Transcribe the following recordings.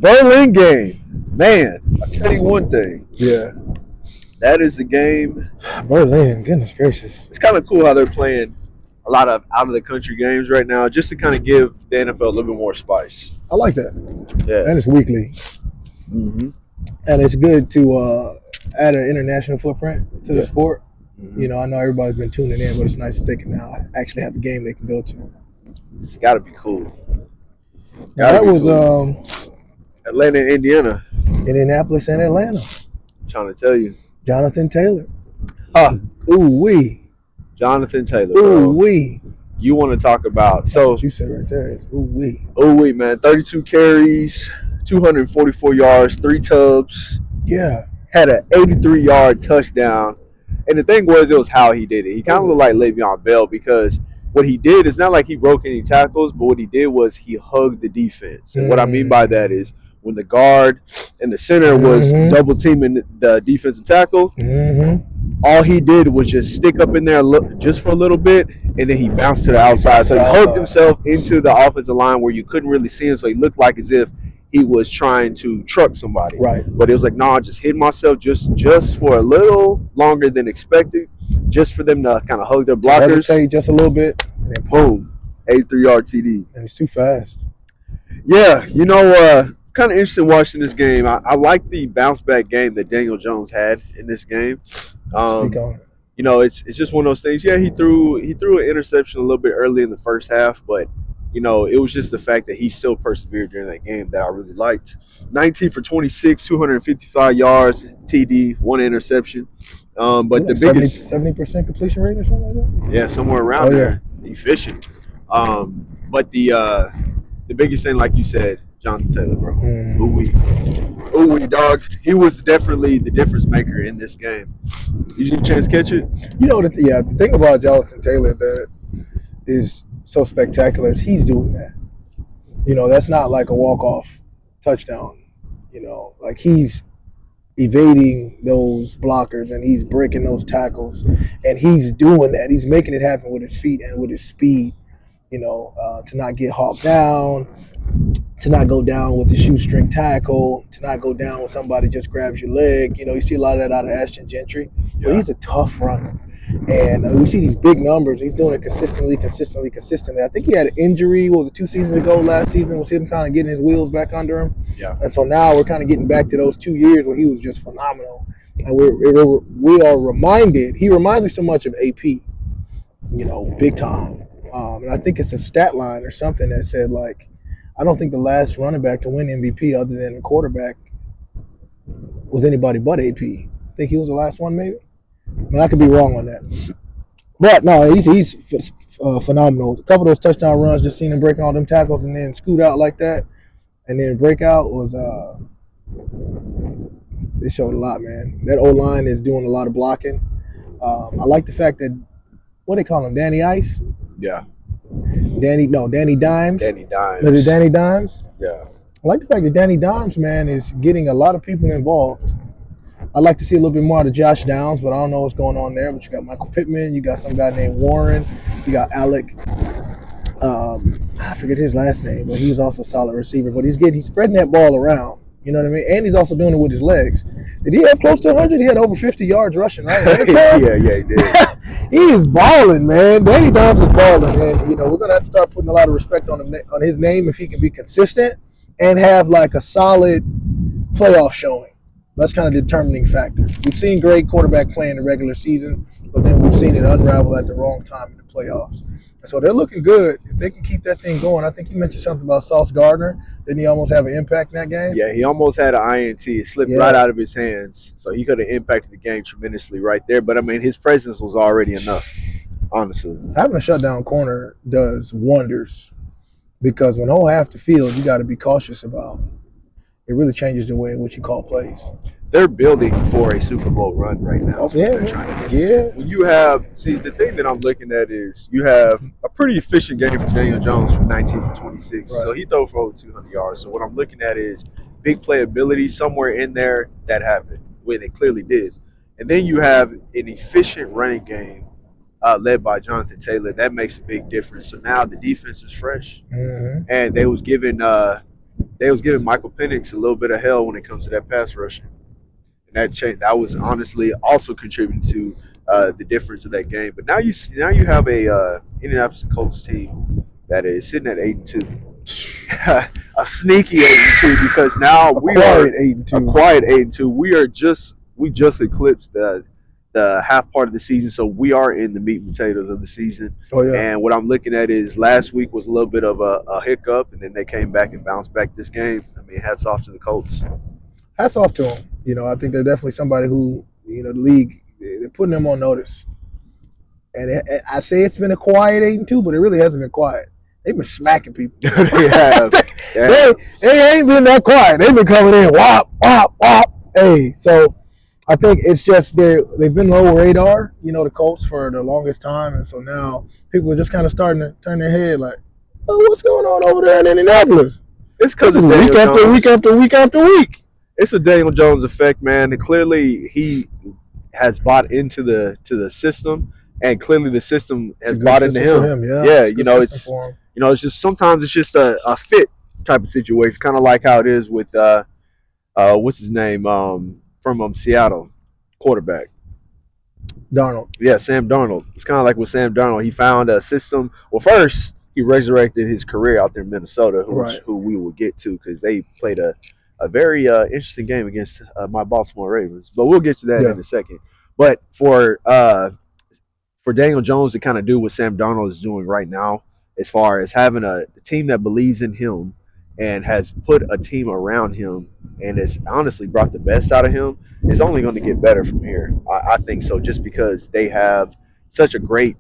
Berlin game. Man, I tell you one thing. Yeah. That is the game. Berlin, goodness gracious. It's kind of cool how they're playing a lot of out of the country games right now, just to kind of give the NFL a little bit more spice. I like that. Yeah. And it's weekly. Mm-hmm. And it's good to add an international footprint to the sport. Mm-hmm. You know, I know everybody's been tuning in, but it's nice that they can now actually have a game they can go to. It's got to be cool. Now, that was Atlanta, Indiana. Indianapolis and Atlanta. I'm trying to tell you. Jonathan Taylor. Ooh-wee. Jonathan Taylor, bro. Ooh-wee. You want to talk about. That's what you said right there. It's ooh-wee. Ooh-wee, man. 32 carries, 244 yards, 3 tubs. Yeah. Had an 83-yard touchdown. And the thing was, it was how he did it. He kind of looked like Le'Veon Bell because what he did, it's not like he broke any tackles, but what he did was he hugged the defense. And what I mean by that is when the guard and the center was double teaming the defensive tackle, all he did was just stick up in there just for a little bit, and then he bounced to the outside. So he hugged himself into the offensive line where you couldn't really see him, so he looked like as if he was trying to truck somebody. Right. But it was like, no, I just hid myself just for a little longer than expected, just for them to kind of hug their blockers. Just a little bit, and then boom, 83-yard TD. And it's too fast. Yeah, you know, kind of interesting watching this game. I like the bounce back game that Daniel Jones had in this game. Speak on it. You know, it's just one of those things. Yeah, he threw an interception a little bit early in the first half, but you know, it was just the fact that he still persevered during that game that I really liked. 19 for 26, 255 yards, TD, 1 interception. But the biggest 70% completion rate or something like that. Yeah, somewhere around there. Efficient. But the biggest thing, like you said, Jonathan Taylor, bro. Ooh-wee, dog. He was definitely the difference maker in this game. Did you get a chance to catch it? You know, the thing about Jonathan Taylor that is so spectacular is he's doing that. You know, that's not like a walk-off touchdown. You know, like he's evading those blockers and he's breaking those tackles, and he's doing that. He's making it happen with his feet and with his speed. You know, to not get hawked down, to not go down with the shoestring tackle, to not go down when somebody just grabs your leg. You know, you see a lot of that out of Ashton Gentry. Yeah. But he's a tough runner. And we see these big numbers. He's doing it consistently. I think he had an injury, what was it, 2 seasons ago, last season, was him kind of getting his wheels back under him. Yeah. And so now we're kind of getting back to those 2 years where he was just phenomenal. And we are reminded, he reminds me so much of AP, you know, big time. And I think it's a stat line or something that said, like, I don't think the last running back to win MVP other than the quarterback was anybody but AP. I think he was the last one, maybe. I mean, I could be wrong on that. But, no, he's phenomenal. A couple of those touchdown runs, just seeing him breaking all them tackles and then scoot out like that. And then breakout was it showed a lot, man. That O-line is doing a lot of blocking. I like the fact that, what they call him, Danny Ice? Yeah. Danny Dimes. Danny Dimes. Was it Danny Dimes? Yeah. I like the fact that Danny Dimes, man, is getting a lot of people involved. I'd like to see a little bit more out of Josh Downs, but I don't know what's going on there. But you got Michael Pittman, you got some guy named Warren, you got Alec. I forget his last name, but he's also a solid receiver. But he's spreading that ball around. You know what I mean? And he's also doing it with his legs. Did he have close to 100? He had over 50 yards rushing, right? Yeah, he did. He is balling, man. Danny Dimes is balling, and you know we're gonna have to start putting a lot of respect on him, on his name if he can be consistent and have like a solid playoff showing. That's kind of the determining factor. We've seen great quarterback play in the regular season, but then we've seen it unravel at the wrong time in the playoffs. And so they're looking good. If they can keep that thing going, I think you mentioned something about Sauce Gardner. Didn't he almost have an impact in that game? Yeah, he almost had an INT. It slipped right out of his hands. So he could have impacted the game tremendously right there. But, I mean, his presence was already enough, honestly. Having a shutdown corner does wonders because when whole half the field, you got to be cautious about. It really changes the way in which you call plays. They're building for a Super Bowl run right now. Oh, yeah. When you have, the thing that I'm looking at is you have a pretty efficient game for Daniel Jones from 19 for 26. Right. So he threw for over 200 yards. So what I'm looking at is big playability somewhere in there that happened, when it clearly did. And then you have an efficient running game led by Jonathan Taylor. That makes a big difference. So now the defense is fresh. Mm-hmm. And they was given they was giving Michael Penix a little bit of hell when it comes to that pass rushing, and that was honestly also contributing to the difference of that game. But now you have a Indianapolis Colts team that is sitting at 8-2, a sneaky 8-2, because now A we quiet are 8-2. a quiet 8-2. We just eclipsed the half part of the season, so we are in the meat and potatoes of the season. Oh yeah. And what I'm looking at is last week was a little bit of a hiccup, and then they came back and bounced back this game. I mean, hats off to the Colts. Hats off to them. I think they're definitely somebody who the league, they're putting them on notice. And I say it's been a quiet 8-2, but it really hasn't been quiet. They've been smacking people. They have. They ain't been that quiet. They've been coming in whop whop whop. Hey, so I think it's just they've been low radar, the Colts for the longest time, and so now people are just kind of starting to turn their head like, oh, what's going on over there in Indianapolis? It's because of week after week after week after week. It's a Daniel Jones effect, man. And clearly, he has bought into the system, and clearly the system has bought into him. Yeah, it's just sometimes it's just a fit type of situation, kind of like how it is with what's his name from Seattle, quarterback. Darnold. Yeah, Sam Darnold. It's kind of like with Sam Darnold. He found a system. Well, first he resurrected his career out there in Minnesota, who we will get to because they played a very interesting game against my Baltimore Ravens. But we'll get to that in a second. But for Daniel Jones to kind of do what Sam Darnold is doing right now, as far as having a team that believes in him and has put a team around him and has honestly brought the best out of him, is only going to get better from here. I think so, just because they have such a great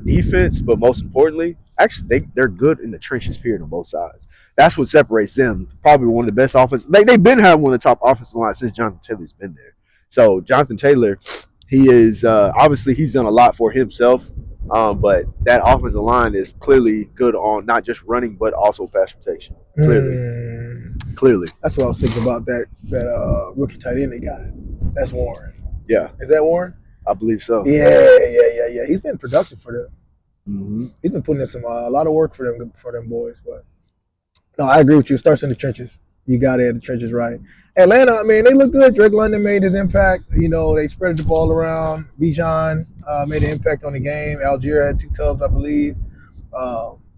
defense, but most importantly, actually they're good in the trenches, period, on both sides. That's what separates them. Probably one of the best offenses. They've been having one of the top offensive lines since Jonathan Taylor's been there. So Jonathan Taylor, he is obviously he's done a lot for himself, but that offensive line is clearly good on not just running but also pass protection. Clearly. That's what I was thinking about. That rookie tight end they got. That's Warren. Yeah. Is that Warren? I believe so. Yeah. He's been productive for them. Mm-hmm. He's been putting in a lot of work for them boys. But no, I agree with you. It starts in the trenches. You got to have the trenches right. Atlanta, I mean, they look good. Drake London made his impact. They spread the ball around. Bijan made an impact on the game. Algier had 2 tubs, I believe.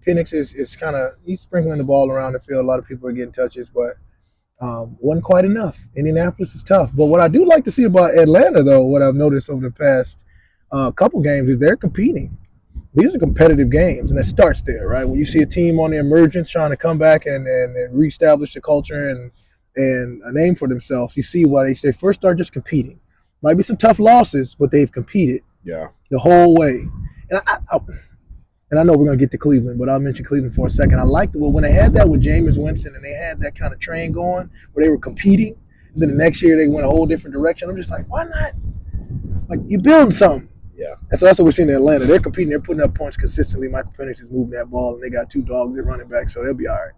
Penix is kind of he's sprinkling the ball around the field. A lot of people are getting touches, but wasn't quite enough. Indianapolis is tough. But what I do like to see about Atlanta, though, what I've noticed over the past couple games is they're competing. These are competitive games, and it starts there, right? When you see a team on the emergence trying to come back and reestablish the culture and a name for themselves, you see why they first start just competing. Might be some tough losses, but they've competed the whole way. And I know we're going to get to Cleveland, but I'll mention Cleveland for a second. I liked when they had that with Jameis Winston and they had that kind of train going where they were competing. And then the next year they went a whole different direction. I'm just like, why not? Like, you're building something. Yeah. And so that's what we're seeing in Atlanta. They're competing. They're putting up points consistently. Michael Penix is moving that ball, and they got 2 dogs at running back, so they'll be all right.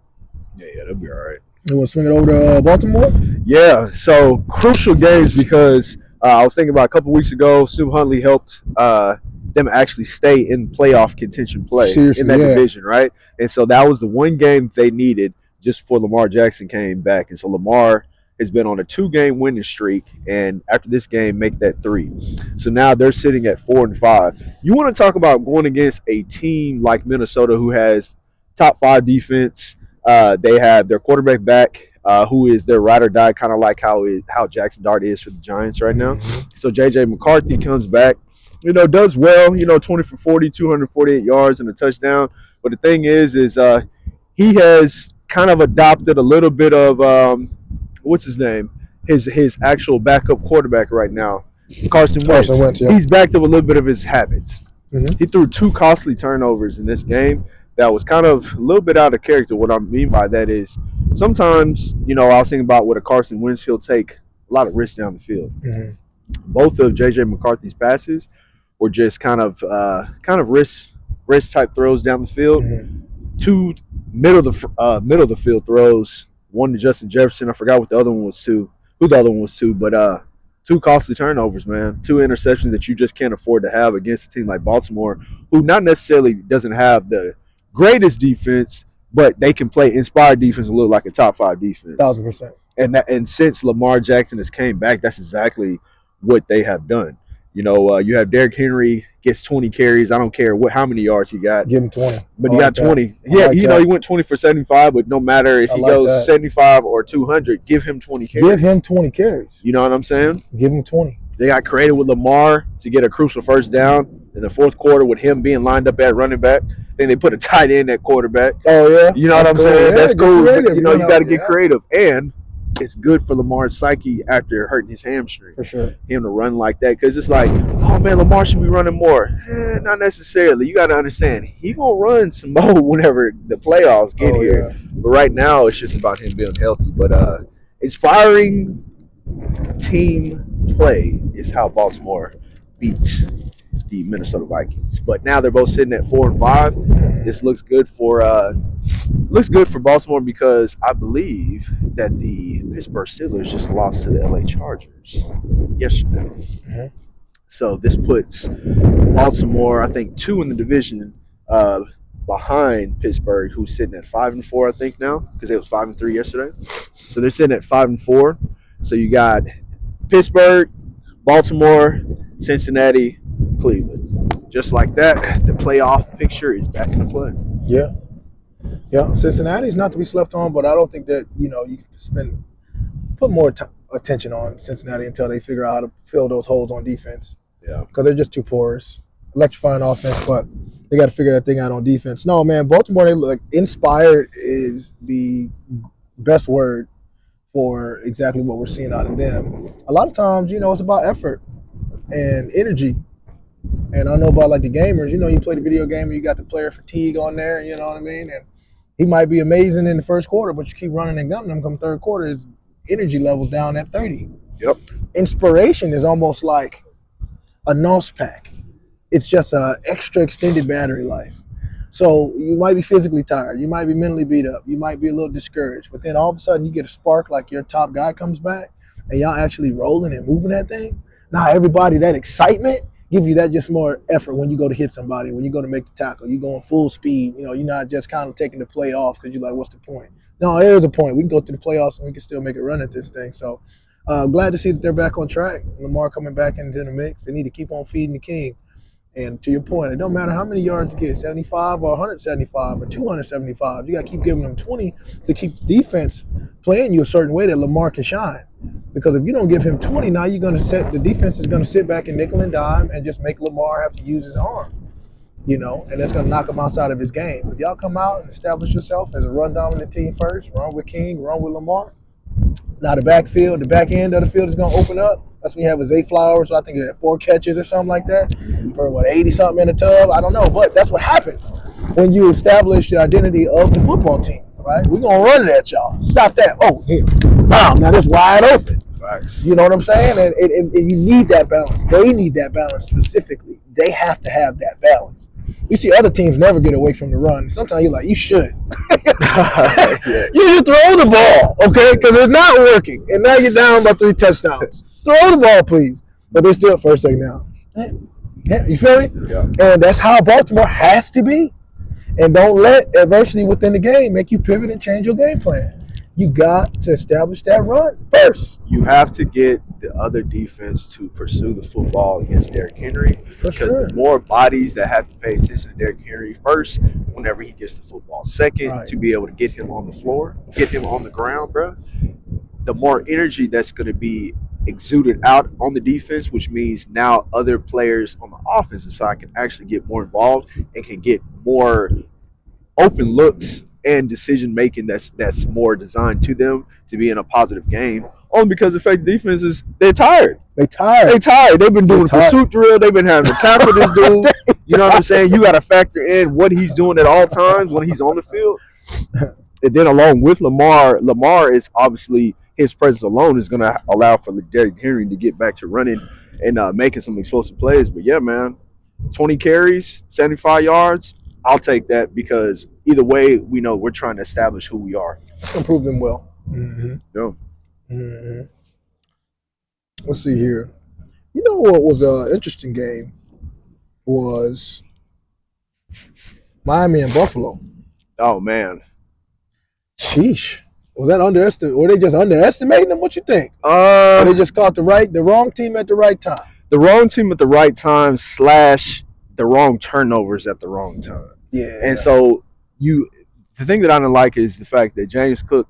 Yeah, they'll be all right. You want to swing it over to Baltimore? Yeah, so crucial games because I was thinking about a couple weeks ago, Snoop Huntley helped them actually stay in playoff contention play in that division, right? And so that was the one game they needed just before Lamar Jackson came back. And so Lamar has been on a 2-game winning streak, and after this game, make that 3. So now they're sitting at 4-5. You want to talk about going against a team like Minnesota who has top 5 defense. They have their quarterback back, who is their ride or die, kind of like how Jackson Dart is for the Giants right now. So J.J. McCarthy comes back, does well, 20 for 40, 248 yards and a touchdown. But the thing is he has kind of adopted a little bit of what's his name? His actual backup quarterback right now, Carson Wentz. Yeah. He's backed up a little bit of his habits. Mm-hmm. He threw 2 costly turnovers in this game. That was kind of a little bit out of character. What I mean by that is sometimes, I was thinking about with a Carson Wentz, he'll take a lot of risks down the field. Mm-hmm. Both of J.J. McCarthy's passes were just kind of risk type throws down the field. Mm-hmm. 2 middle of the field throws. 1 to Justin Jefferson. I forgot what the other one was to. Who the other one was to, but 2 costly turnovers, man. 2 interceptions that you just can't afford to have against a team like Baltimore, who not necessarily doesn't have the greatest defense, but they can play inspired defense and look like a top 5 defense. 1,000%. And since Lamar Jackson has came back, that's exactly what they have done. You have Derrick Henry gets 20 carries. I don't care how many yards he got. Give him 20. But he got 20. Yeah, he went 20 for 75, but no matter if he goes 75 or 200, give him 20 carries. Give him 20 carries. You know what I'm saying? Give him 20. They got creative with Lamar to get a crucial first down in the fourth quarter with him being lined up at running back. Then they put a tight end at quarterback. Oh, yeah. You know what I'm saying? Yeah, that's cool. But, you got to get yeah. creative. And it's good for Lamar's psyche after hurting his hamstring. For sure. Him to run like that. Because it's like, oh, man, Lamar should be running more. Not necessarily. You got to understand, he going to run some more whenever the playoffs get here. Yeah. But right now, it's just about him being healthy. But inspiring team play is how Baltimore beat the Minnesota Vikings. But now they're both sitting at 4-5. This looks good for Baltimore because I believe that the Pittsburgh Steelers just lost to the LA Chargers yesterday. Mm-hmm. So this puts Baltimore, I think, 2 in the division behind Pittsburgh, who's sitting at 5-4, I think now, because it was 5-3 yesterday. So they're sitting at 5-4. So you got Pittsburgh, Baltimore, Cincinnati, Cleveland. Just like that, the playoff picture is back into play. Yeah. Yeah, Cincinnati's not to be slept on, but I don't think that, you can put more attention on Cincinnati until they figure out how to fill those holes on defense. Yeah. Because they're just too porous. Electrifying offense, but they got to figure that thing out on defense. No, man, Baltimore, they look inspired is the best word for exactly what we're seeing out of them. A lot of times, it's about effort and energy. And I know about the gamers, you play the video game and you got the player fatigue on there, you know what I mean? And he might be amazing in the first quarter, but you keep running and gunning him come third quarter, his energy level's down at 30. Yep. Inspiration is almost like a NOS pack. It's just an extra extended battery life. So you might be physically tired. You might be mentally beat up. You might be a little discouraged. But then all of a sudden you get a spark like your top guy comes back and y'all actually rolling and moving that thing. Now everybody, that excitement, give you that just more effort when you go to hit somebody, when you go to make the tackle. You're going full speed. You're not just kind of taking the play off because you're like, what's the point? No, there's a point. We can go through the playoffs and we can still make a run at this thing. So glad to see that they're back on track. Lamar coming back into the mix. They need to keep on feeding the king. And to your point, it don't matter how many yards you get, 75 or 175 or 275. You got to keep giving them 20 to keep the defense playing you a certain way that Lamar can shine. Because if you don't give him 20, now you're going to the defense is going to sit back and nickel and dime and just make Lamar have to use his arm. And that's going to knock him outside of his game. If y'all come out and establish yourself as a run-dominant team first, run with King, run with Lamar. Now the back end of the field is going to open up. That's when you have a Zay Flowers, so I think he had 4 catches or something like that for 80-something in the tub. I don't know, but that's what happens when you establish the identity of the football team, right? We're going to run it at y'all. Stop that. Oh, here. Wow, now it's wide open. Facts. You know what I'm saying? And you need that balance. They need that balance specifically. They have to have that balance. You see other teams never get away from the run. Sometimes you're like, you should. Yeah. You should throw the ball, okay? Because it's not working. And now you're down by 3 touchdowns. Throw the ball, please. But they're still first second down. Yeah, you feel me? Yeah. And that's how Baltimore has to be. And don't let adversity within the game make you pivot and change your game plan. You got to establish that run first. You have to get the other defense to pursue the football against Derrick Henry. Because the more bodies that have to pay attention to Derrick Henry first, whenever he gets the football. Second, to be able to get him on the floor, get him on the ground, bro. The more energy that's going to be exuded out on the defense, which means now other players on the offensive side can actually get more involved and can get more open looks and decision making that's more designed to them to be in a positive game. Only because the fact defense is they're tired. They're tired. They've been doing pursuit drill. They've been having to tackle this dude. You know what I'm saying? You got to factor in what he's doing at all times when he's on the field. And then along with Lamar is obviously his presence alone is going to allow for Derrick Henry to get back to running and making some explosive plays. But yeah, man, 20 carries, 75 yards. I'll take that because either way, we know we're trying to establish who we are. And prove them well. Mm-hmm. Yeah. Mm-hmm. Let's see here. You know what was an interesting game was Miami and Buffalo. Oh, man. Sheesh. Was that underestimated? Were they just underestimating them? What you think? Or they just caught the wrong team at the right time? The wrong team at the right time / the wrong turnovers at the wrong time. Yeah. And so the thing that I didn't like is the fact that James Cook,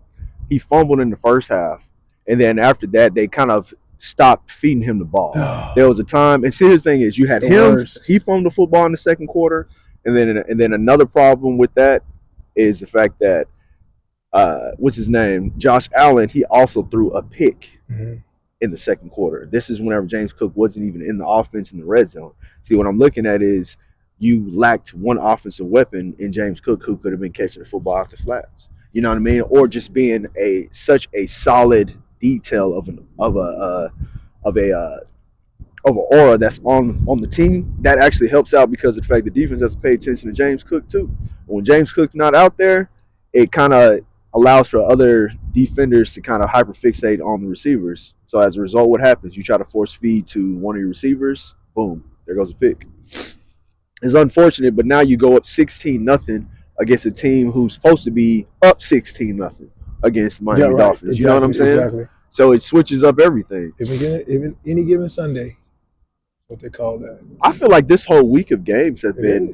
he fumbled in the first half, and then after that they kind of stopped feeding him the ball. There was a time, and see, his thing is, you had him, worst. he fumbled the football in the second quarter, and then another problem with that is the fact that what's his name, Josh Allen, he also threw a pick in the second quarter. This is whenever James Cook wasn't even in the offense in the red zone. See, what I'm looking at is you lacked one offensive weapon in James Cook who could have been catching the football off the flats. You know what I mean? Or just being such a solid detail of an aura that's on the team. That actually helps out because of the fact the defense has to pay attention to James Cook too. When James Cook's not out there, it kind of allows for other defenders to kind of hyperfixate on the receivers. So as a result, what happens? You try to force feed to one of your receivers, boom, there goes a pick. It's unfortunate, but now you go up 16-0 against a team who's supposed to be up 16-0 against Miami Dolphins. Exactly, you know what I'm saying? Exactly. So it switches up everything. Even any given Sunday, what they call that. I feel like this whole week of games have been.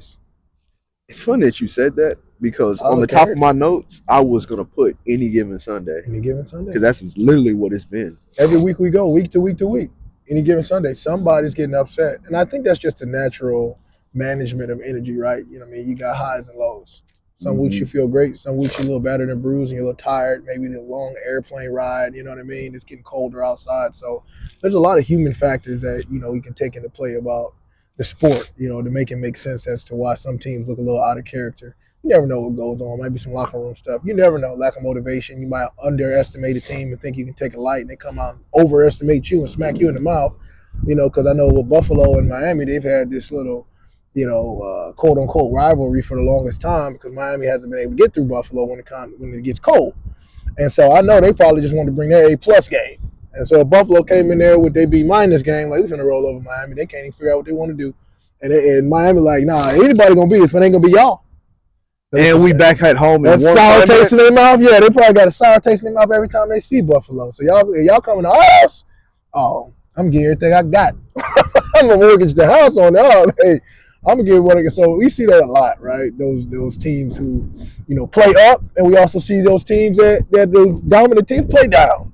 It's funny that you said that because on the top of my notes, I was gonna put any given Sunday. Any given Sunday. Because that's literally what it's been. Every week we go, week to week to week. Any given Sunday, somebody's getting upset, and I think that's just a natural management of energy, right? You know what I mean? You got highs and lows. Some weeks you feel great. Some weeks you're a little better than bruised and you're a little tired. Maybe the long airplane ride, you know what I mean? It's getting colder outside. So there's a lot of human factors that, you can take into play about the sport, to make it make sense as to why some teams look a little out of character. You never know what goes on. Might be some locker room stuff. You never know. Lack of motivation. You might underestimate a team and think you can take a light, and they come out and overestimate you and smack you in the mouth. Because I know with Buffalo and Miami, they've had this little quote unquote rivalry for the longest time because Miami hasn't been able to get through Buffalo when it gets cold. And so I know they probably just wanted to bring their A+ game. And so if Buffalo came in there with their B- game, like, we're going to roll over Miami. They can't even figure out what they want to do. And Miami like, nah, anybody going to beat us, but it ain't going to be y'all. And we back at home. That sour taste in their mouth? Yeah, they probably got a sour taste in their mouth every time they see Buffalo. So y'all coming to our house? Oh, I'm getting everything I got. I'm going to mortgage the house on that. Hey, I'm gonna give one. So we see that a lot, right? Those teams who, play up, and we also see those teams that those dominant teams play down.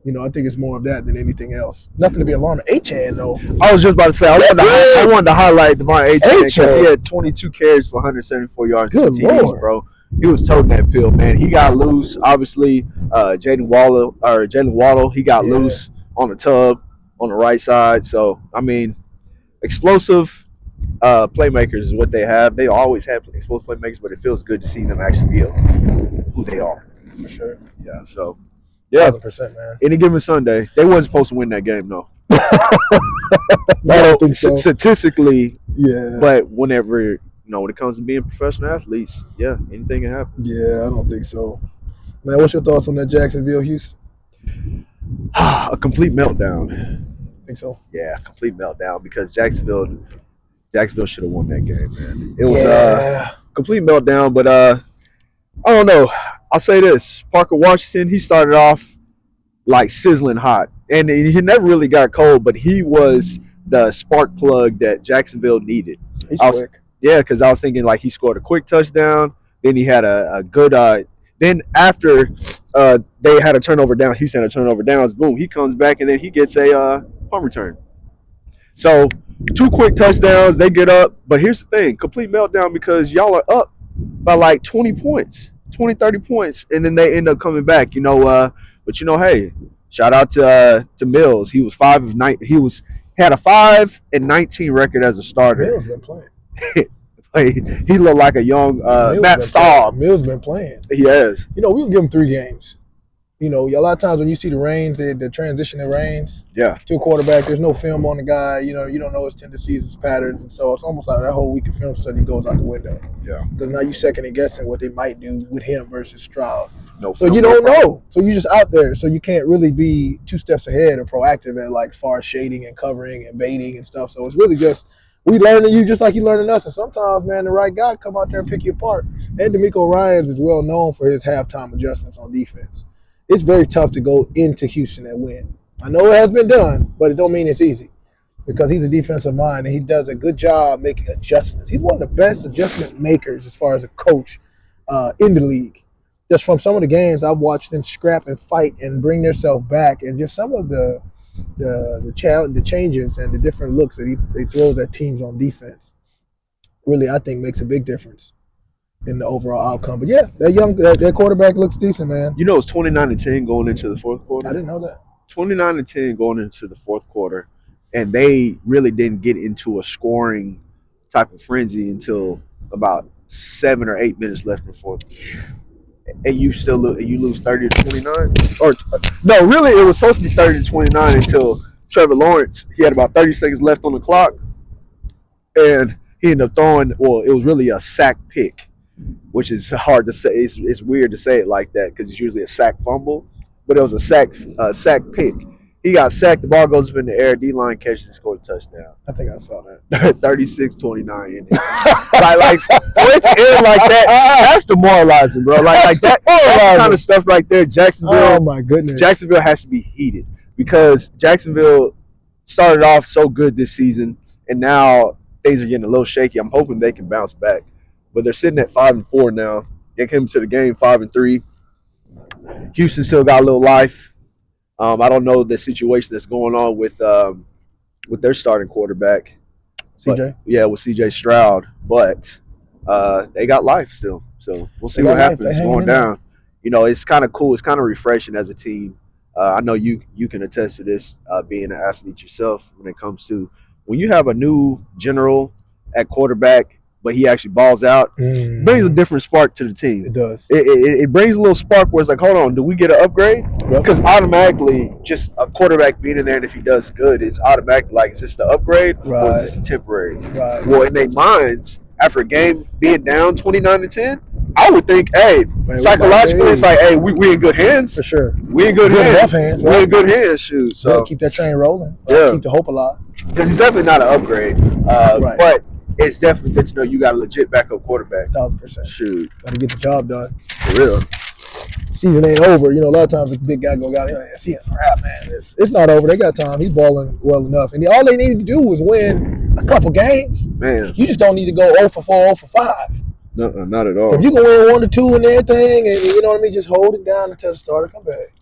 I think it's more of that than anything else. Nothing to be alarmed. Achane though. I was just about to say I wanted to highlight Devon Achane because he had 22 carries for 174 yards. Good Lord, bro. He was toting that pill, man. He got loose. Obviously, Jalen Waddle, he got loose on the tub on the right side. So I mean, explosive. Playmakers is what they have. They always have explosive playmakers, but it feels good to see them actually be able to be who they are. For sure. Yeah. So, yeah. 1,000%, man. Any given Sunday, they wasn't supposed to win that game, though. I don't think so. Statistically, yeah. But whenever when it comes to being professional athletes, yeah, anything can happen. Yeah, I don't think so. Man, what's your thoughts on that Jacksonville-Houston? A complete meltdown. Think so? Yeah, complete meltdown because Jacksonville should have won that game, man. It was a complete meltdown, but I don't know. I'll say this. Parker Washington, he started off like sizzling hot. And he never really got cold, but he was the spark plug that Jacksonville needed. He's quick. Yeah, because I was thinking like he scored a quick touchdown. Then he had a good then after they had a turnover down, Houston had a turnover downs, boom, he comes back and then he gets a punt return. So 2 quick touchdowns, they get up. But here's the thing, complete meltdown because y'all are up by like 20 points, 20, 30 points, and then they end up coming back, But hey, shout out to Mills. He was 5 of 9. He had a 5-19 record as a starter. Mills been playing. He looked like a young Matt Staub. Mills been playing. He has. We can give him 3 games. A lot of times when you see the reins, the transition in reins to a quarterback, there's no film on the guy. You don't know his tendencies, his patterns, and so it's almost like that whole week of film study goes out the window. Yeah. Because now you second and guessing what they might do with him versus Stroud. So you don't know. So you're just out there. So you can't really be 2 steps ahead or proactive at like far as shading and covering and baiting and stuff. So it's really just We learning you just like you learning us. And sometimes, man, the right guy come out there and pick you apart. And D'Amico Ryans is well known for his halftime adjustments on defense. It's very tough to go into Houston and win. I know it has been done, but it don't mean it's easy because he's a defensive mind and he does a good job making adjustments. He's one of the best adjustment makers as far as a coach in the league. Just from some of the games I've watched them scrap and fight and bring themselves back, and just some of the changes and the different looks that he throws at teams on defense really, I think, makes a big difference in the overall outcome. But yeah, that quarterback looks decent, man. You know, it's 29-10 going into the fourth quarter. I didn't know that. 29-10 going into the fourth quarter, and they really didn't get into a scoring type of frenzy until about 7 or 8 minutes left in the fourth. And you lose 30-29, or no, really, it was supposed to be 30-29 until Trevor Lawrence. He had about 30 seconds left on the clock, and he ended up throwing. Well, it was really a sack pick, which is hard to say. It's weird to say it like that because it's usually a sack fumble, but it was a sack pick. He got sacked. The ball goes up in the air. D-line catches and scored a touchdown. I think I saw that. 36-29. like for it to end like that, that's demoralizing, bro. Like that kind of stuff right there. Jacksonville. Oh my goodness. Jacksonville has to be heated because Jacksonville started off so good this season, and now things are getting a little shaky. I'm hoping they can bounce back, but they're sitting at 5-4 now. They came to the game 5-3. Houston still got a little life. I don't know the situation that's going on with their starting quarterback. CJ? Yeah, with CJ Stroud. But they got life still. So we'll see what happens going down. You know, it's kind of cool. It's kind of refreshing as a team. I know you can attest to this being an athlete yourself when it comes to when you have a new general at quarterback, but he actually balls out, brings a different spark to the team. It does. It brings a little spark where it's like, hold on, do we get an upgrade? Because automatically, just a quarterback being in there, and if he does good, it's automatically like, is this the upgrade or is this temporary? Right. Well, in their minds, after a game being down 29-10, I would think, hey, man, psychologically, it's like, hey, we in good hands. For sure. We in good hands. We in good hands, shoot. So keep that train rolling. Yeah. Keep the hope alive. Because he's definitely not an upgrade. Right. But it's definitely good to know you got a legit backup quarterback. 1,000%. Shoot. Got to get the job done. For real. Season ain't over. You know, a lot of times a big guy go out here and see crap, man. It's not over. They got time. He's balling well enough. And all they need to do was win a couple games. Man. You just don't need to go 0 for 4, 0 for 5. No, not at all. If you can win 1 or 2 and everything, and you know what I mean, just hold it down until the starter come back.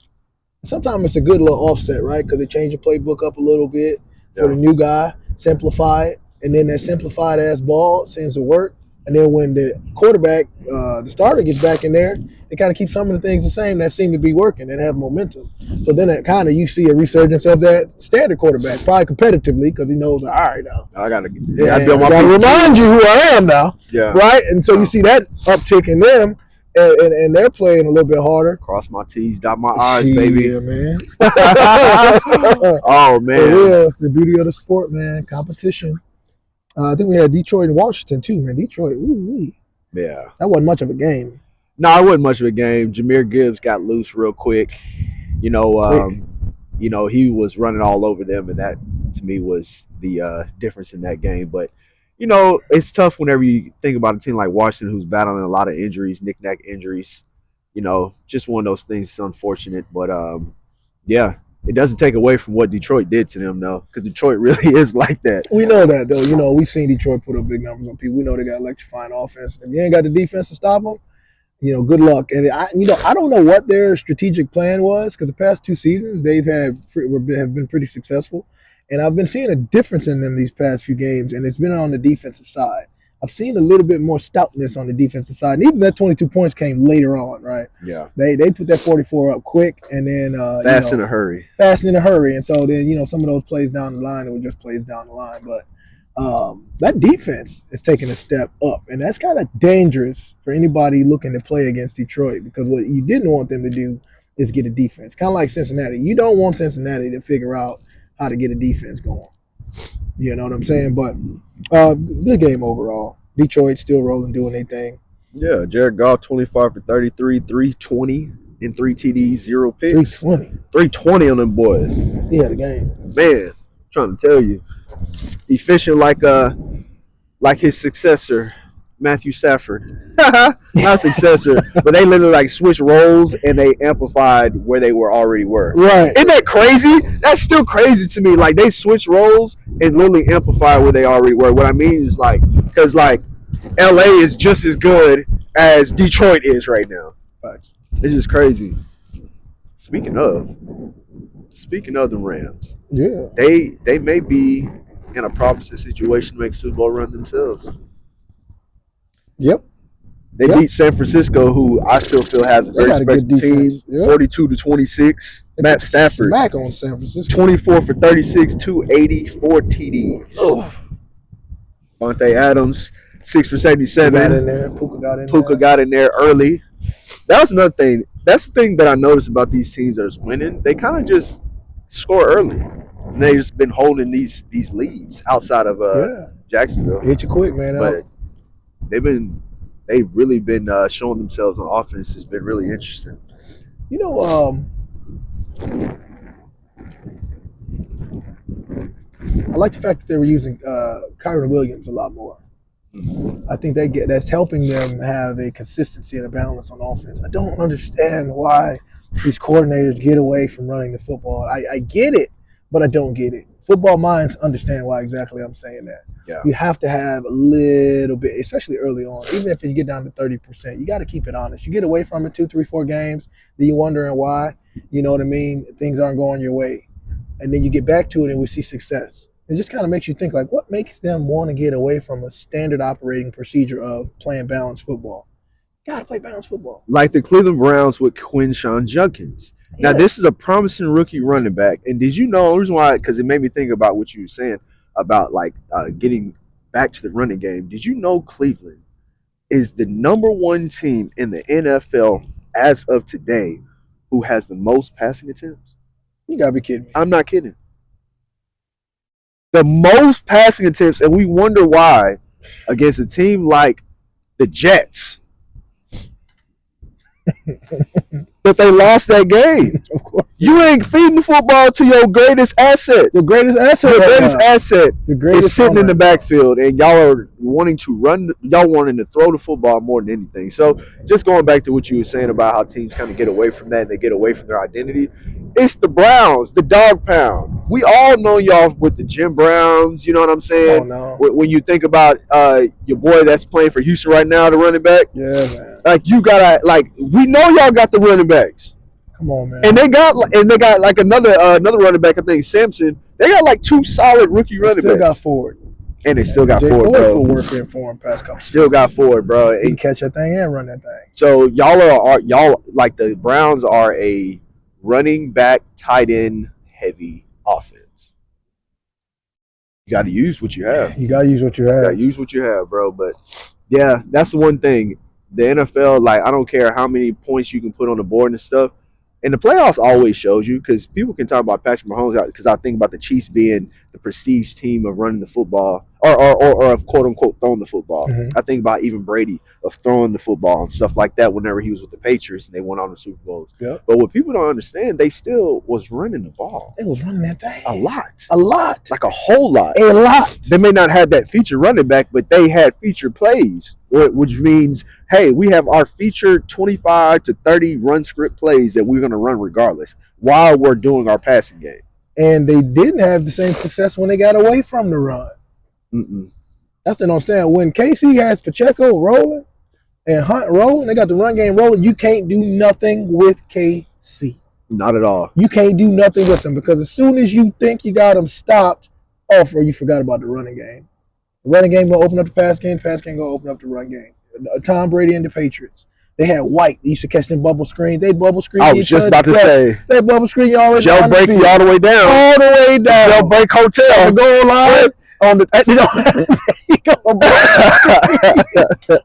Sometimes it's a good little offset, right? Because they change the playbook up a little bit for the new guy, simplify it, and then that simplified ass ball seems to work. And then when the quarterback, the starter gets back in there, they kind of keep some of the things the same that seem to be working and have momentum. So then it kind of you see a resurgence of that standard quarterback, probably competitively because he knows, all right, now I gotta remind you who I am now, right? And so you see that uptick in them, and they're playing a little bit harder. Cross my T's, dot my I's, baby. Yeah, man. Oh man, for real, it's the beauty of the sport, man. Competition. I think we had Detroit and Washington too, man. Detroit, ooh, yeah, that wasn't much of a game. No, it wasn't much of a game. Jahmyr Gibbs got loose real quick. You know, he was running all over them, and that to me was the difference in that game. But you know, it's tough whenever you think about a team like Washington who's battling a lot of injuries, knick-knack injuries. You know, just one of those things. It's unfortunate, but yeah. It doesn't take away from what Detroit did to them, though, because Detroit really is like that. We know that, though. You know, we've seen Detroit put up big numbers on people. We know they got electrifying offense. If you ain't got the defense to stop them, you know, good luck. And I don't know what their strategic plan was, because the past 2 seasons have been pretty successful, and I've been seeing a difference in them these past few games, and it's been on the defensive side. I've seen a little bit more stoutness on the defensive side. And even that 22 points came later on, right? Yeah. They put that 44 up quick and then Fast in a hurry. And so then, you know, some of those plays down the line, it were just plays down the line. But that defense is taking a step up. And that's kind of dangerous for anybody looking to play against Detroit, because what you didn't want them to do is get a defense. Kind of like Cincinnati. You don't want Cincinnati to figure out how to get a defense going. You know what I'm saying? But good game overall. Detroit still rolling, doing their thing. Yeah, Jared Goff, 25 for 33, 320 and 3 TDs, 0 picks. 320 on them boys. He had a game. Man, I'm trying to tell you. Efficient like like his successor, Matthew Stafford. Not successor, but they literally like switched roles and they amplified where they already were. Right. Isn't that crazy? That's still crazy to me. Like they switched roles and literally amplified where they already were. What I mean is like, because like LA is just as good as Detroit is right now. Facts. It's just crazy. Speaking of the Rams, Yeah. they may be in a promising situation to make Super Bowl run themselves. Yep. They beat San Francisco, who I still feel has a They very got a good special team, defense. Yep. 42-26. They Matt put Stafford, smack on San Francisco. 24 for 36, 280, 4 TDs. Oh. Monte Adams, 6 for Got 77. in there. Puka got in there early. That was another thing. That's the thing that I noticed about these teams that are winning. They kind of just score early. And they've just been holding these leads outside of Jacksonville. Hit you quick, man. But they've really been showing themselves on offense. It's been really interesting. You know, I like the fact that they were using Kyron Williams a lot more. I think that's helping them have a consistency and a balance on offense. I don't understand why these coordinators get away from running the football. I get it, but I don't get it. Football minds understand why exactly I'm saying that. Yeah. You have to have a little bit, especially early on. Even if you get down to 30%, you got to keep it honest. You get away from it 2, 3, 4 games, then you're wondering why. You know what I mean? Things aren't going your way. And then you get back to it and we see success. It just kind of makes you think, like, what makes them want to get away from a standard operating procedure of playing balanced football? You got to play balanced football. Like the Cleveland Browns with Quinshon Judkins. Now, this is a promising rookie running back. And did you know, the reason why, because it made me think about what you were saying about, like, getting back to the running game. Did you know Cleveland is the #1 team in the NFL as of today who has the most passing attempts? You got to be kidding me. I'm not kidding. The most passing attempts, and we wonder why against a team like the Jets. But they lost that game. Of course. You ain't feeding the football to your greatest asset. The greatest asset. Your greatest asset The greatest is sitting in the right backfield, and y'all are wanting to run. Y'all wanting to throw the football more than anything. So, just going back to what you were saying about how teams kind of get away from that and they get away from their identity. It's the Browns, the dog pound. We all know y'all with the Jim Browns. You know what I'm saying? Oh, no. When you think about your boy that's playing for Houston right now, the running back. Yeah, man. Like you gotta we know y'all got the running backs. Come on, man. And they got like another running back, I think Sampson. They got like 2 solid rookie running backs. Still got Ford. And they still got Jay Ford, bro. Ford work in for him past couple. Still got Ford, bro. He can catch that thing and run that thing. So y'all like the Browns are a running back, tight end heavy offense. You got to use what you have. You got to use what you have. You got to use what you have, bro. But yeah, that's the one thing. The NFL, like, I don't care how many points you can put on the board and stuff. And the playoffs always shows you, because people can talk about Patrick Mahomes, because I think about the Chiefs being the prestige team of running the football or of quote unquote throwing the football. Mhm. I think about even Brady of throwing the football and stuff like that whenever he was with the Patriots and they went on the Super Bowls. Yep. But what people don't understand, they still was running the ball They was running that thing. a lot, A lot. like a whole lot. A lot. They may not have that feature running back, but they had featured plays, which means, hey, we have our featured 25 to 30 run script plays that we're going to run regardless while we're doing our passing game. And they didn't have the same success when they got away from the run. That's what I'm saying. When KC has Pacheco rolling and Hunt rolling, they got the run game rolling, you can't do nothing with KC. Not at all. You can't do nothing with them, because as soon as you think you got them stopped, or you forgot about the running game. The running game going to open up the pass game going to open up the run game. Tom Brady and the Patriots. They had White. They used to catch them bubble screens. They bubble screen. I was just about to say. They bubble screen you always Jailbreak you all the way down. All the way down. Jailbreak hotel. On the goal line. On the,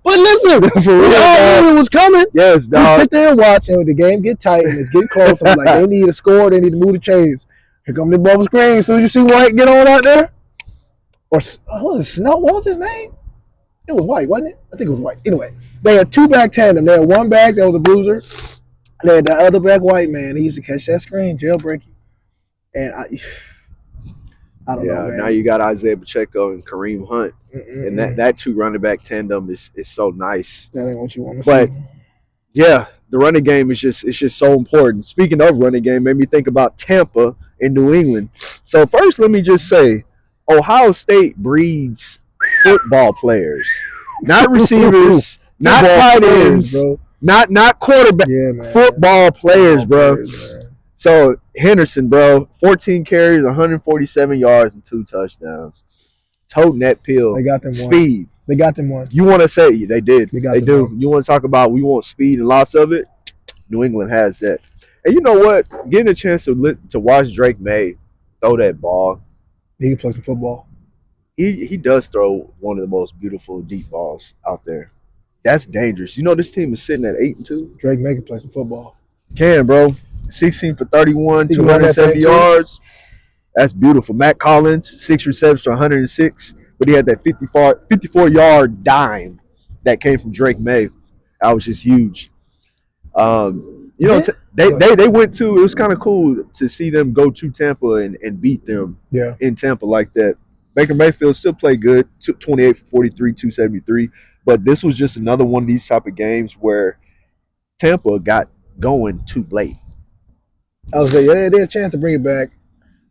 but listen, For real, we all dog. knew it was coming. Yes, We dog. sit there and watch, and when the game get tight and it's getting close, I'm like, they need to score. They need to move the chains. Here come the bubble screen. As soon as you see White get on out there, or what was it, Snow? What was his name? It was White, wasn't it? I think it was White. Anyway, they had 2 back tandem. They had one back that was a bruiser. They had the other back White man. He used to catch that screen, jailbreak you. And I don't know, Yeah, now man. you got Isaiah Pacheco and Kareem Hunt, and that Mm-mm-mm. that two running back tandem is so nice. That ain't what you want to see. But yeah, the running game is just it's just so important. Speaking of running game, made me think about Tampa in New England. So first, let me just say, Ohio State breeds football players, not receivers, not Football tight players, ends, bro. not quarterback, Yeah, man. football players, Football bro. players, man. So Henderson, bro, 14 carries, 147 yards, and 2 touchdowns. Tote net They pill, got them one. speed. They got them one. You want to say they did? They got They them do. one. You want to talk about we want speed and lots of it? New England has that. And you know what? Getting a chance to watch Drake May throw that ball, He can play some football. he does throw one of the most beautiful deep balls out there. That's dangerous. You know this team is sitting at 8-2. Drake May can play some football. Can, bro. 16 for 31, He can run that 270 thing, too. yards. That's beautiful. Matt Collins, 6 receptions for 106, but he had that 54-yard dime that came from Drake May. That was just huge. You know, they went to. It was kind of cool to see them go to Tampa and beat them Yeah. in Tampa like that. Baker Mayfield still played good, 28 for 43, 273. But this was just another one of these type of games where Tampa got going too late. I was like, yeah, they had a chance to bring it back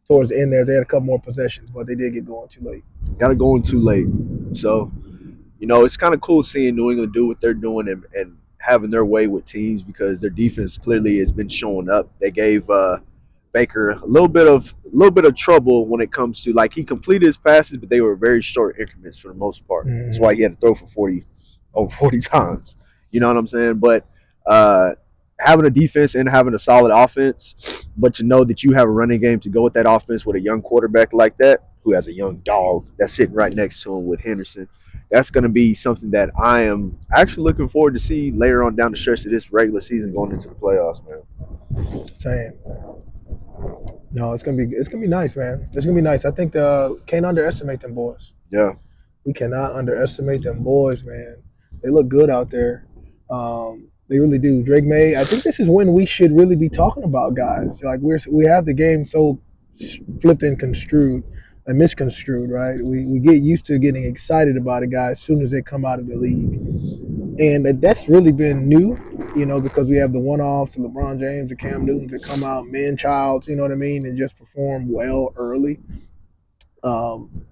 towards the end there. They had a couple more possessions, but they did get going too late. Got it going too late. So, you know, it's kind of cool seeing New England do what they're doing and having their way with teams because their defense clearly has been showing up. They gave Baker a little bit of trouble when it comes to like he completed his passes, but they were very short increments for the most part. That's why he had to throw for 40 times. You know what I'm saying? But having a defense and having a solid offense, but to know that you have a running game to go with that offense with a young quarterback like that, who has a young dog that's sitting right next to him with Henderson, that's going to be something that I am actually looking forward to see later on down the stretch of this regular season going into the playoffs, man. Same. No, it's gonna be nice, man. It's gonna be nice. I think can't underestimate them boys. Yeah. We cannot underestimate them boys, man. They look good out there. They really do. Drake May. I think this is when we should really be talking about guys. Like we have the game so flipped and construed and misconstrued, right? We get used to getting excited about a guy as soon as they come out of the league, and that's really been new, you know, because we have the one-offs to LeBron James and Cam Newton that come out man-child, you know what I mean, and just perform well early.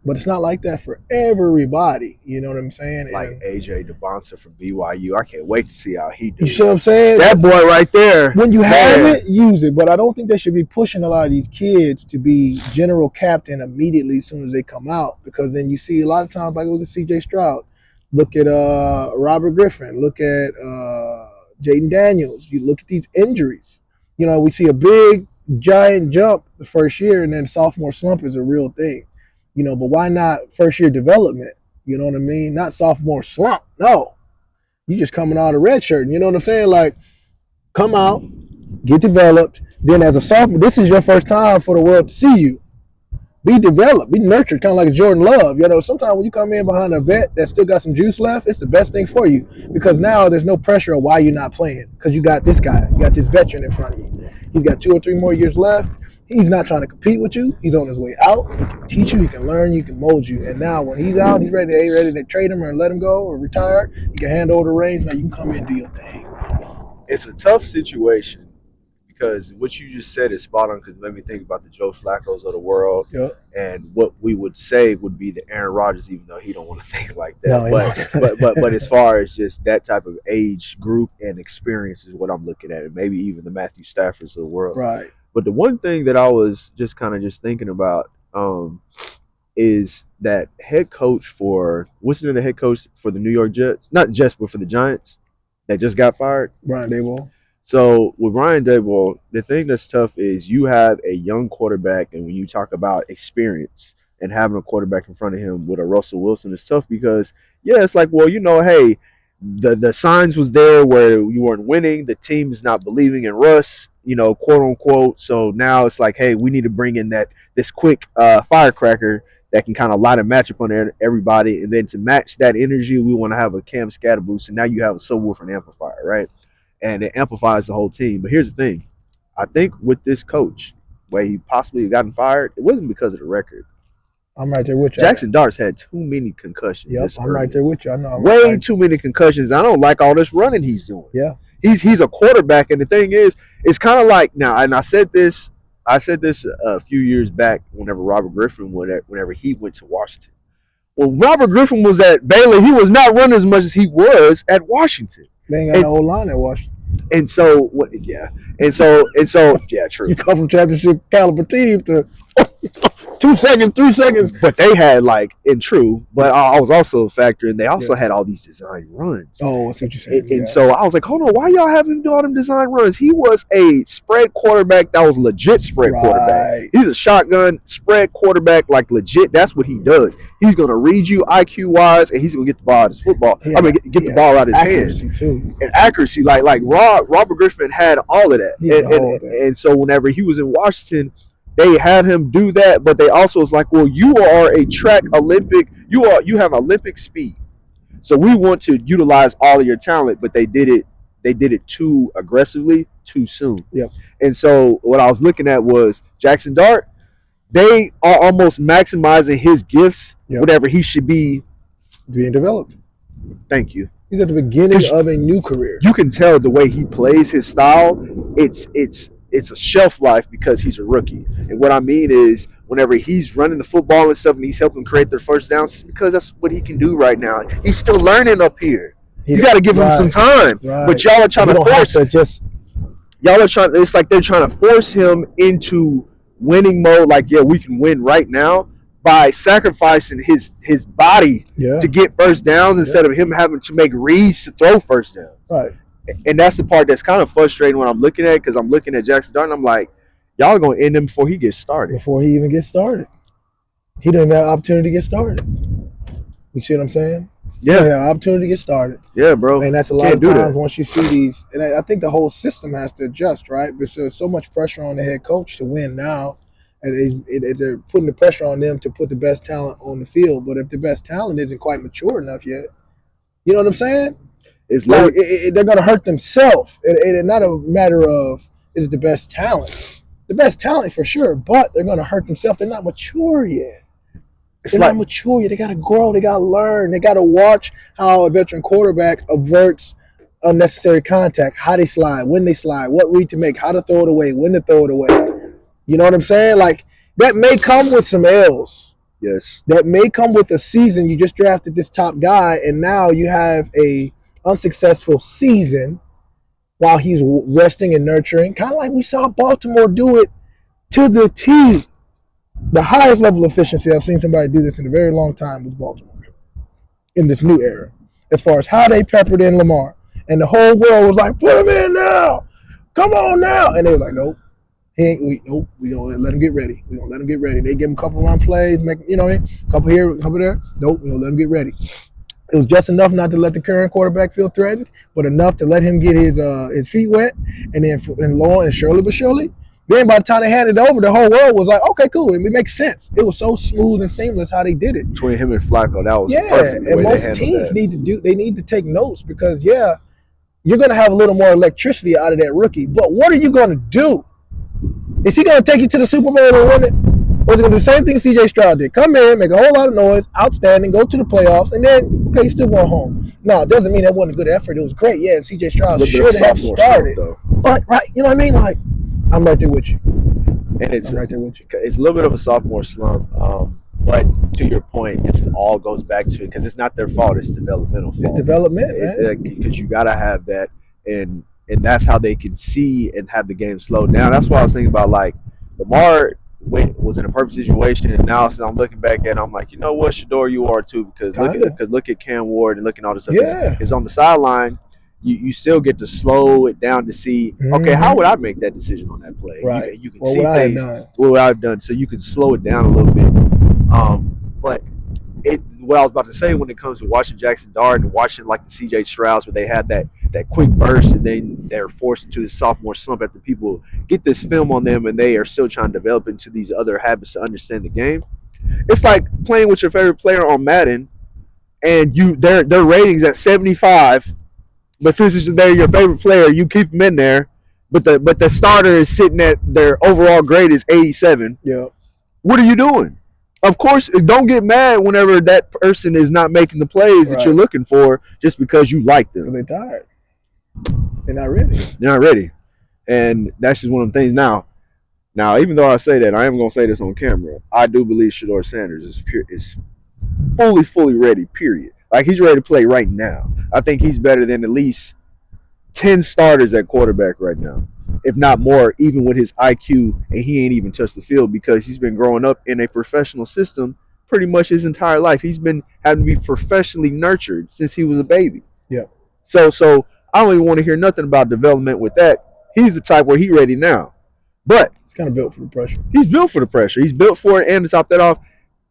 But it's not like that for everybody. You know what I'm saying? Like And AJ DeBonsa from BYU. I can't wait to see how he you does. see what I'm saying? That boy right there. When you have it, use it. But I don't think they should be pushing a lot of these kids to be general captain immediately as soon as they come out, because then you see a lot of times, like look at CJ Stroud, look at Robert Griffin, look at Jaden Daniels. You look at these injuries. You know, we see a big giant jump the first year, and then sophomore slump is a real thing. You know, but why not first year development? You know what I mean? Not sophomore slump. No. You just coming out of red shirt. You know what I'm saying? Like, come out, get developed. Then as a sophomore, this is your first time for the world to see you. Be developed, be nurtured, kind of like Jordan Love. You know, sometimes when you come in behind a vet that still got some juice left, it's the best thing for you, because now there's no pressure of why you're not playing, because you got this guy, you got this veteran in front of you. He's got 2 or 3 more years left. He's not trying to compete with you. He's on his way out. He can teach you. He can learn. You can mold you. And now when he's out, he's ready to trade him or let him go or retire. He can hand over the reins. Now you can come in and do your thing. It's a tough situation because what you just said is spot on, because it made me think about the Joe Flacco's of the world. Yep. And what we would say would be the Aaron Rodgers, even though he don't want to think like that. No, but as far as just that type of age group and experience is what I'm looking at, and maybe even the Matthew Staffords of the world. Right. But the one thing that I was just kind of just thinking about is that head coach for what's the name of the head coach for the New York Jets? Not Jets, but for the Giants that just got fired. Brian Daboll. So with Ryan Daboll, the thing that's tough is you have a young quarterback, and when you talk about experience and having a quarterback in front of him with a Russell Wilson, it's tough because it's like, well, you know, hey, the signs was there where you weren't winning, the team is not believing in Russ, you know, quote unquote. So now it's like, hey, we need to bring in this quick firecracker that can kind of light a match up on everybody, and then to match that energy, we want to have a Cam Scatterboost, and now you have a subwoofer amplifier, right? And it amplifies the whole team. But here's the thing. I think with this coach, where he possibly gotten fired, it wasn't because of the record. I'm right there with you. Jackson Dart's had too many concussions. Yep, this I'm right early. there with you. I know. Way too many concussions. I don't like all this running he's doing. Yeah. He's a quarterback, and the thing is, it's kind of like now. And I said this a few years back whenever Robert Griffin whenever he went to Washington. When Robert Griffin was at Baylor, he was not running as much as he was at Washington. They ain't got no whole line at Washington. And so what? Yeah. And so yeah, true. You come from championship caliber team to 2 seconds, 3 seconds. But they had but I was also factoring. They also had all these design runs. Oh, that's what you're saying. And so I was like, hold on, why y'all having him do all them design runs? He was a spread quarterback that was legit spread quarterback. He's a shotgun spread quarterback, like legit. That's what he does. He's gonna read you IQ wise, and he's gonna get the ball out of his football. Yeah, get the ball out of his hands. Too. And accuracy, like Robert Griffin had all of that. And so whenever he was in Washington, they had him do that, but they also was like, well, you are a track Olympic. You have Olympic speed. So we want to utilize all of your talent, but they did it too aggressively, too soon. Yep. And so what I was looking at was Jackson Dart. They are almost maximizing his gifts, whatever he should be being developed. Thank you. He's at the beginning of a new career. You can tell the way he plays his style. It's a shelf life because he's a rookie. And what I mean is whenever he's running the football and stuff and he's helping create their first downs, it's because that's what he can do right now. He's still learning up here. You got to give him some time. Right. But y'all are trying to force it's like they're trying to force him into winning mode. Like, yeah, we can win right now by sacrificing his body to get first downs instead of him having to make reads to throw first downs. Right. And that's the part that's kind of frustrating when I'm looking at it, because I'm looking at Jackson Dart and I'm like, y'all are going to end him before he gets started. Before he even gets started. He didn't have an opportunity to get started. You see what I'm saying? Yeah. He didn't have an opportunity to get started. Yeah, bro. And that's a lot of times once you see these, and I think the whole system has to adjust, right? Because there's so much pressure on the head coach to win now. And they're putting the pressure on them to put the best talent on the field. But if the best talent isn't quite mature enough yet, you know what I'm saying? It's like they're going to hurt themselves. It's not a matter of is it the best talent. The best talent for sure, but they're going to hurt themselves. They're not mature yet. They're not mature yet. They got to grow. They got to learn. They got to watch how a veteran quarterback averts unnecessary contact, how they slide, when they slide, what read to make, how to throw it away, when to throw it away. You know what I'm saying? Like, that may come with some L's. Yes. That may come with a season. You just drafted this top guy, and now you have a unsuccessful season while he's resting and nurturing, kind of like we saw Baltimore do it to the T. The highest level of efficiency I've seen somebody do this in a very long time was Baltimore in this new era, as far as how they peppered in Lamar. And the whole world was like, put him in now. Come on now. And they were like, nope. We gonna let him get ready. We gonna let him get ready. They give him a couple run plays, make a couple here, a couple there. Nope, we gonna let him get ready. It was just enough not to let the current quarterback feel threatened, but enough to let him get his feet wet, and then surely, then by the time they handed it over, the whole world was like, okay, cool. It makes sense. It was so smooth and seamless how they did it. Between him and Flacco, that was perfect. And most teams need to take notes because you're gonna have a little more electricity out of that rookie. But what are you gonna do? Is he going to take you to the Super Bowl and win it? Or is he going to do the same thing C.J. Stroud did? Come in, make a whole lot of noise, outstanding, go to the playoffs, and then, okay, you still going home. No, it doesn't mean that wasn't a good effort. It was great. Yeah, and C.J. Stroud should have started. But, right, you know what I mean? Like, I'm right there with you. And I'm right there with you. It's a little bit of a sophomore slump. But to your point, it all goes back to, because it's not their fault. It's developmental fault. It's development, man. Because you got to have that. And that's how they can see and have the game slow down. That's why I was thinking about, like, Lamar was in a perfect situation, and now I'm looking back at it, I'm like, you know what, Shedeur, you are too, because look at Cam Ward and looking at all this stuff. Yeah. It's on the sideline. You still get to slow it down to see, okay, how would I make that decision on that play? Right. You can see things, what I've done, so you can slow it down a little bit. But what I was about to say when it comes to watching Jackson Dart and watching like the C.J. Strouds, where they had that quick burst and then they're forced into the sophomore slump after people get this film on them and they are still trying to develop into these other habits to understand the game. It's like playing with your favorite player on Madden and their ratings at 75, but since they're your favorite player, you keep them in there, but the starter is sitting at their overall grade is 87. Yeah. What are you doing? Of course, don't get mad whenever that person is not making the plays that you're looking for just because you like them. They're tired. They're not ready. They're not ready. And that's just one of the things. Now, even though I say that, I am going to say this on camera. I do believe Shedeur Sanders is fully ready, period. Like, he's ready to play right now. I think he's better than at least 10 starters at quarterback right now, if not more, even with his IQ, and he ain't even touched the field because he's been growing up in a professional system pretty much his entire life. He's been having to be professionally nurtured since he was a baby. Yeah. So I don't even want to hear nothing about development with that. He's the type where he's ready now. But he's kind of built for the pressure. He's built for the pressure. He's built for it, and to top that off,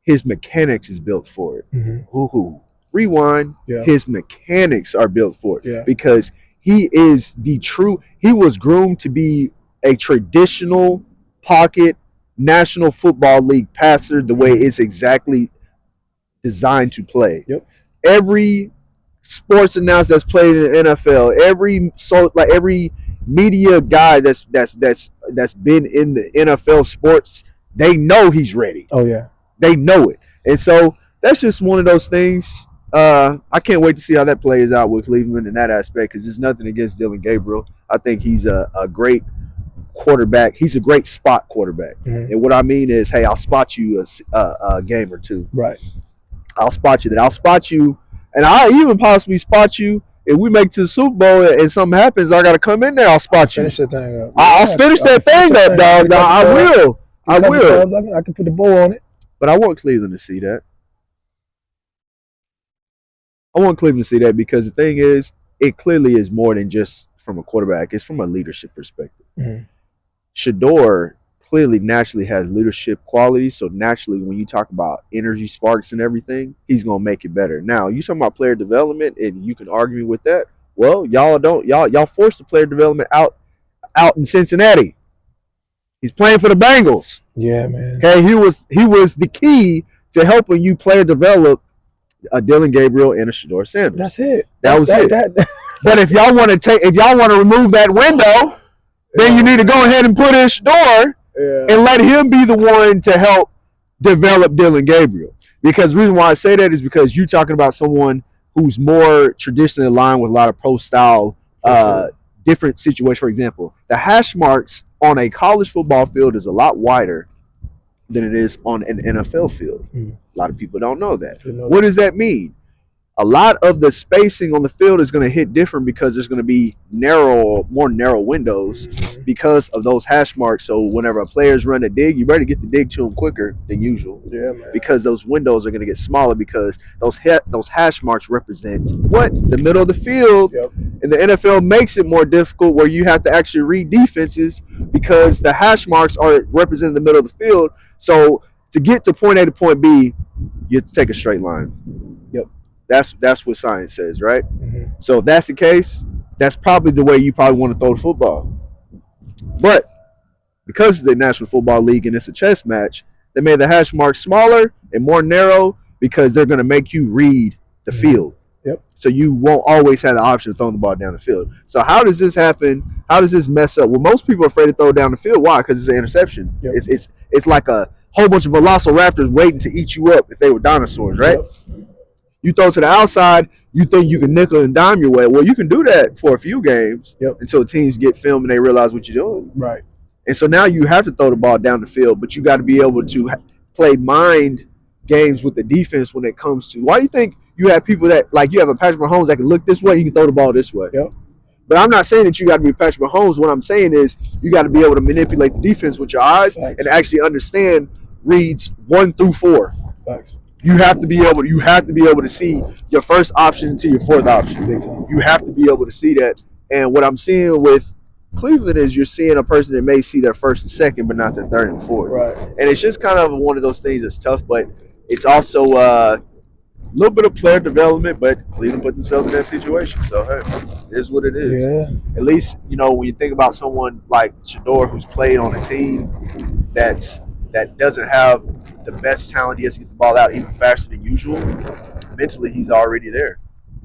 his mechanics is built for it. Mm-hmm. Rewind. Yeah. His mechanics are built for it because he is the true. He was groomed to be a traditional pocket National Football League passer the way it's exactly designed to play. Yep. Every sports announcer that's played in the NFL, every media guy that's been in the NFL sports, they know he's ready. Oh yeah. They know it. And so that's just one of those things. I can't wait to see how that plays out with Cleveland in that aspect because there's nothing against Dillon Gabriel. I think he's a great quarterback. He's a great spot quarterback. Mm-hmm. And what I mean is, hey, I'll spot you a game or two. Right. I'll spot you that. I'll spot you, and I'll even possibly spot you if we make it to the Super Bowl and something happens. I got to come in there. I'll spot you. Finish that thing up. I'll finish that thing up, dog. I will. I can put the bow on it. But I want Cleveland to see that. I want Cleveland to see that because the thing is, it clearly is more than just from a quarterback. It's from a leadership perspective. Mm-hmm. Shedeur clearly naturally has leadership qualities. So naturally, when you talk about energy sparks and everything, he's going to make it better. Now, you talking about player development, and you can argue with that. Well, y'all forced the player development out in Cincinnati. He's playing for the Bengals. Yeah, man. Okay, he was the key to helping you player develop a Dillon Gabriel and a Shedeur Sanders. That's it. That was it. But if y'all want to remove that window, then you need to go ahead and put in Shedeur and let him be the one to help develop Dillon Gabriel. Because the reason why I say that is because you're talking about someone who's more traditionally aligned with a lot of pro style, different situations. For example, the hash marks on a college football field is a lot wider than it is on an NFL field. A lot of people don't know that. What does that mean? A lot of the spacing on the field is going to hit different because there's going to be more narrow windows because of those hash marks. So whenever a player's run a dig, you better get the dig to them quicker than usual. Yeah, man. Because those windows are going to get smaller because those hash marks represent the middle of the field. Yep. And the NFL makes it more difficult where you have to actually read defenses because the hash marks are representing the middle of the field. So to get to point A to point B, you have to take a straight line. Yep. That's what science says, right? Mm-hmm. So if that's the case, that's probably the way you probably want to throw the football. But because of the National Football League and it's a chess match, they made the hash marks smaller and more narrow because they're going to make you read the field. Yep. So you won't always have the option of throwing the ball down the field. So how does this happen? How does this mess up? Well, most people are afraid to throw it down the field. Why? Because it's an interception. Yep. It's like a whole bunch of velociraptors waiting to eat you up if they were dinosaurs, right? Yep. You throw to the outside, you think you can nickel and dime your way. Well, you can do that for a few games until teams get film and they realize what you're doing. Right. And so now you have to throw the ball down the field, but you got to be able to play mind games with the defense when it comes to. Why do you think you have people that, like you have a Patrick Mahomes that can look this way, he can throw the ball this way? Yep. But I'm not saying that you got to be Patrick Mahomes. What I'm saying is you got to be able to manipulate the defense with your eyes and actually understand reads 1 through 4. Thanks. You have to be able to see your first option to your fourth option. You have to be able to see that. And what I'm seeing with Cleveland is you're seeing a person that may see their first and second, but not their third and fourth. Right. And it's just kind of one of those things that's tough, but it's also a little bit of player development, but Cleveland put themselves in that situation. So, hey, it is what it is. Yeah. At least, when you think about someone like Shedeur who's played on a team that doesn't have the best talent, he has to get the ball out even faster than usual. Mentally, he's already there.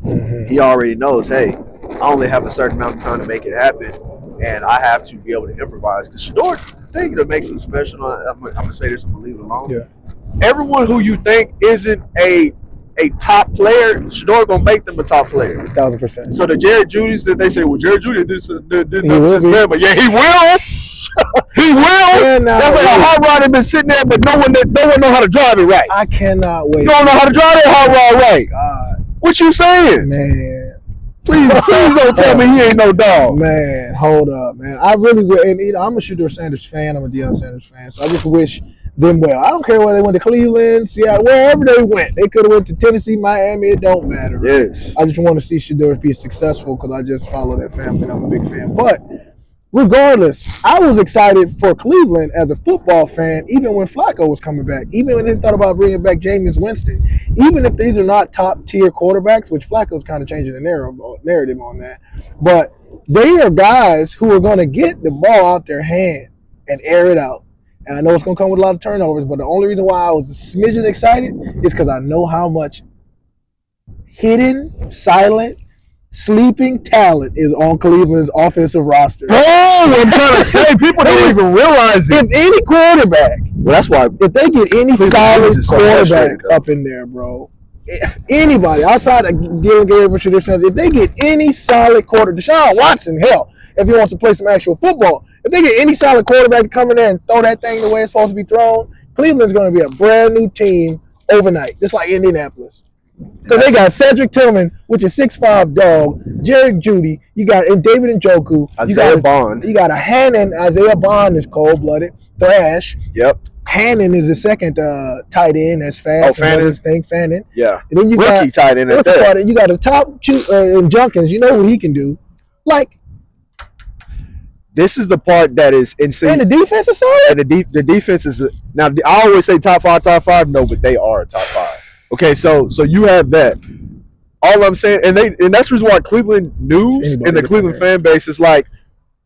Mm-hmm. He already knows, hey, I only have a certain amount of time to make it happen, and I have to be able to improvise. Because Shedeur, the thing that makes him special, I'm going to say this and leave it alone. Yeah. everyone who you think isn't a top player, Shador gonna make them a top player. 1,000%. So the Jared Judys that they say, well, Jared Judy did He will nothing be. since but yeah, he will. He will. Yeah, nah, That's like a hot rod that been sitting there, but no one know how to drive it right. I cannot wait. You don't know how to drive that hot rod right. God, What you saying? man. Please don't tell me he ain't no dog. Man, hold up, man. I really would. And I'm a Shedeur Sanders fan. I'm a Deion Sanders fan. So I just wish them well. I don't care whether they went to Cleveland, Seattle, wherever they went. They could have went to Tennessee, Miami. It don't matter. Right? Yes. I just want to see Shedeur be successful because I just follow that family and I'm a big fan. But regardless, I was excited for Cleveland as a football fan, even when Flacco was coming back, even when they thought about bringing back Jameis Winston, even if these are not top-tier quarterbacks, which Flacco's kind of changing the narrative on that, but they are guys who are going to get the ball out their hand and air it out. And I know it's going to come with a lot of turnovers, but the only reason why I was a smidgen excited is because I know how much hidden, silent, sleeping talent is on Cleveland's offensive roster. Oh, I'm trying to say, people don't even realize it. If any quarterback, Well, that's why. if they get any Cleveland solid is so quarterback frustrated, though. up in there, bro, anybody outside of Dylan Gabriel, Shedeur Sanders, if they get any solid quarterback, Deshaun Watson, hell, if he wants to play some actual football, if they get any solid quarterback to come in there and throw that thing the way it's supposed to be thrown, Cleveland's going to be a brand new team overnight, just like Indianapolis. Because they got Cedric Tillman, which is 6'5" dog, Jared Judy, you got and David Njoku, Isaiah Bond. You got a Hannon. Isaiah Bond is cold-blooded, thrash. Yep. Hannon is the second tight end that's fast. Oh, Fannin. Fannin. Yeah. And then you Rookie tight end at that. you got a top two in Junkins. You know what he can do. Like, This is the part that is insane. and the defense is solid. And the defense is now. I always say top five. No, but they are a top five. Okay, so you have that. All I'm saying, and that's the reason why Cleveland news Anybody and the gets Cleveland in there. fan base is like,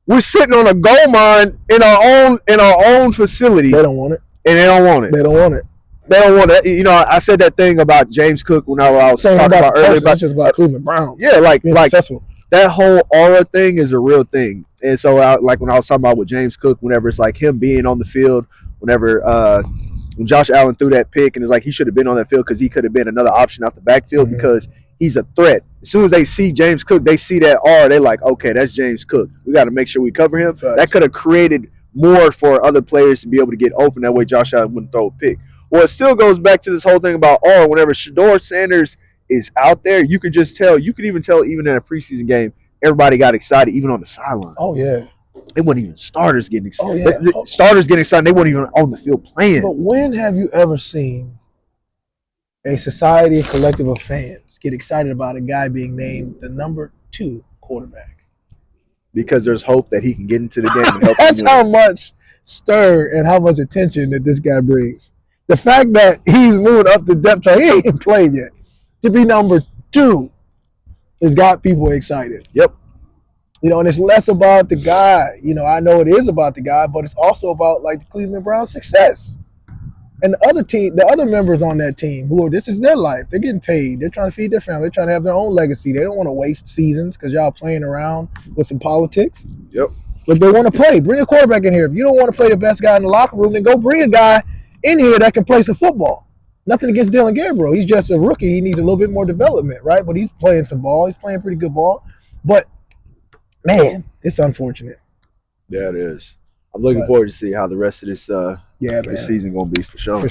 we're sitting on a gold mine in our own facility, They don't want it. and they don't want it. They don't want it. They don't want it. You know, I said that thing about James Cook when I was Same talking about earlier about just about Cleveland Browns. yeah, like Being like successful. that whole aura thing is a real thing. And so, like when I was talking about with James Cook, whenever it's like him being on the field, whenever when Josh Allen threw that pick, and it's like he should have been on that field because he could have been another option out the backfield because he's a threat. As soon as they see James Cook, they see that aura. They're like, okay, that's James Cook. We got to make sure we cover him. Facts. That could have created more for other players to be able to get open. That way, Josh Allen wouldn't throw a pick. Well, it still goes back to this whole thing about aura. Whenever Shedeur Sanders is out there, you could just tell. You could even tell, even in a preseason game, everybody got excited, even on the sideline. Oh yeah. It wasn't even starters getting excited. Oh, yeah. The starters getting excited. They weren't even on the field playing. But when have you ever seen a society, a collective of fans get excited about a guy being named the number 2 quarterback? Because there's hope that he can get into the game and help That's them how win. much stir and how much attention that this guy brings. The fact that he's moving up the depth chart, he ain't even played yet, to be number 2 has got people excited. Yep. You know, and it's less about the guy. You know, I know it is about the guy, but it's also about like the Cleveland Browns' success. And the other members on that team this is their life. They're getting paid. They're trying to feed their family. They're trying to have their own legacy. They don't want to waste seasons because y'all playing around with some politics. Yep. But they want to play. Bring a quarterback in here. If you don't want to play the best guy in the locker room, then go bring a guy in here that can play some football. Nothing against Dylan Gabriel. He's just a rookie. He needs a little bit more development, right? But he's playing some ball. He's playing pretty good ball. But, man, it's unfortunate. Yeah, it is. I'm looking forward to see how the rest of this Yeah, man. this season going to be for sure.